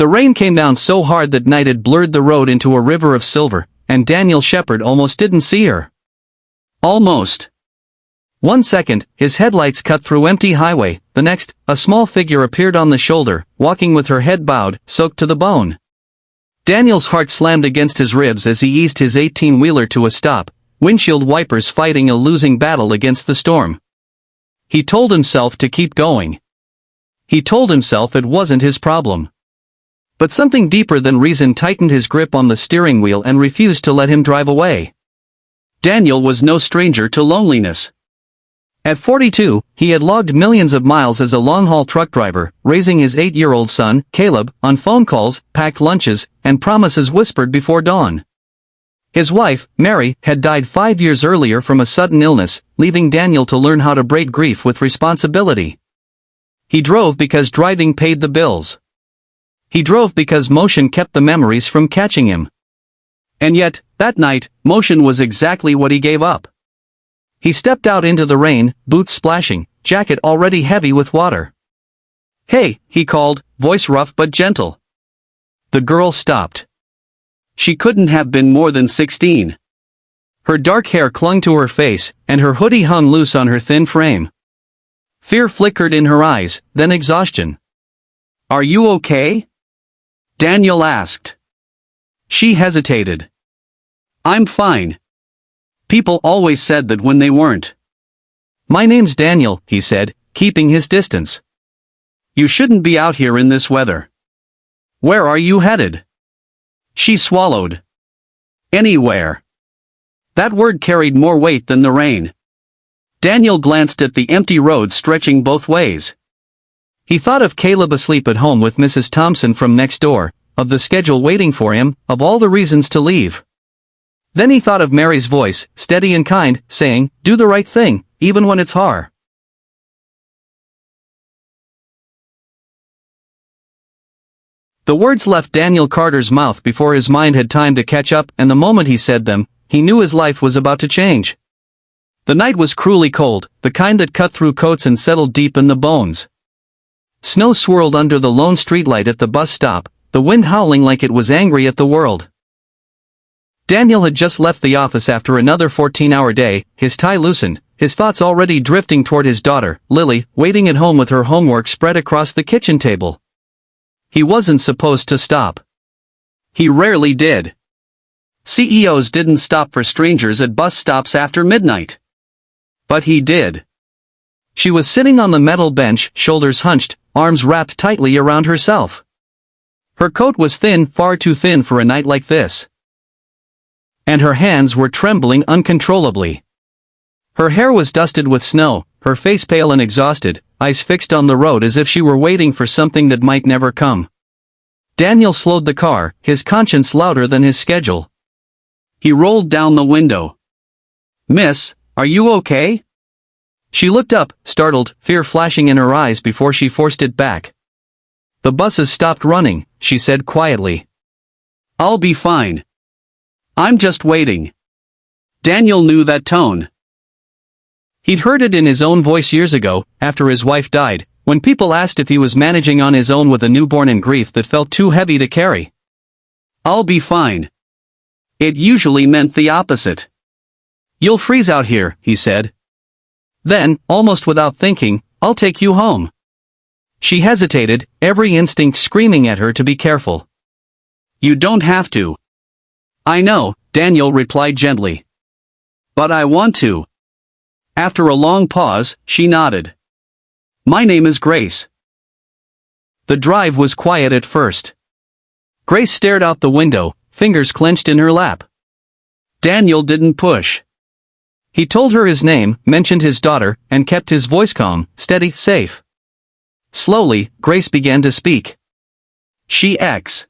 The rain came down so hard that night had blurred the road into a river of silver, and Daniel Shepherd almost didn't see her. Almost. 1 second, his headlights cut through empty highway, the next, a small figure appeared on the shoulder, walking with her head bowed, soaked to the bone. Daniel's heart slammed against his ribs as he eased his 18-wheeler to a stop, windshield wipers fighting a losing battle against the storm. He told himself to keep going. He told himself it wasn't his problem. But something deeper than reason tightened his grip on the steering wheel and refused to let him drive away. Daniel was no stranger to loneliness. At 42, he had logged millions of miles as a long-haul truck driver, raising his 8-year-old son, Caleb, on phone calls, packed lunches, and promises whispered before dawn. His wife, Mary, had died 5 years earlier from a sudden illness, leaving Daniel to learn how to braid grief with responsibility. He drove because driving paid the bills. He drove because motion kept the memories from catching him. And yet, that night, motion was exactly what he gave up. He stepped out into the rain, boots splashing, jacket already heavy with water. "Hey," he called, voice rough but gentle. The girl stopped. She couldn't have been more than 16. Her dark hair clung to her face, and her hoodie hung loose on her thin frame. Fear flickered in her eyes, then exhaustion. "Are you okay?" Daniel asked. She hesitated. "I'm fine. People always said that when they weren't." "My name's Daniel," he said, keeping his distance. "You shouldn't be out here in this weather. Where are you headed?" She swallowed. "Anywhere." That word carried more weight than the rain. Daniel glanced at the empty road stretching both ways. He thought of Caleb asleep at home with Mrs. Thompson from next door, of the schedule waiting for him, of all the reasons to leave. Then he thought of Mary's voice, steady and kind, saying, "Do the right thing, even when it's hard." The words left Daniel Carter's mouth before his mind had time to catch up, and the moment he said them, he knew his life was about to change. The night was cruelly cold, the kind that cut through coats and settled deep in the bones. Snow swirled under the lone streetlight at the bus stop, the wind howling like it was angry at the world. Daniel had just left the office after another 14-hour day, his tie loosened, his thoughts already drifting toward his daughter, Lily, waiting at home with her homework spread across the kitchen table. He wasn't supposed to stop. He rarely did. CEOs didn't stop for strangers at bus stops after midnight. But he did. She was sitting on the metal bench, shoulders hunched, arms wrapped tightly around herself. Her coat was thin, far too thin for a night like this. And her hands were trembling uncontrollably. Her hair was dusted with snow, her face pale and exhausted, eyes fixed on the road as if she were waiting for something that might never come. Daniel slowed the car, his conscience louder than his schedule. He rolled down the window. "Miss, are you okay?" She looked up, startled, fear flashing in her eyes before she forced it back. "The buses stopped running," she said quietly. "I'll be fine. I'm just waiting." Daniel knew that tone. He'd heard it in his own voice years ago, after his wife died, when people asked if he was managing on his own with a newborn and grief that felt too heavy to carry. "I'll be fine." It usually meant the opposite. "You'll freeze out here," he said. Then, almost without thinking, "I'll take you home." She hesitated, every instinct screaming at her to be careful. "You don't have to." "I know," Daniel replied gently. "But I want to." After a long pause, she nodded. "My name is Grace." The drive was quiet at first. Grace stared out the window, fingers clenched in her lap. Daniel didn't push. He told her his name, mentioned his daughter, and kept his voice calm, steady, safe. Slowly, Grace began to speak. "She X.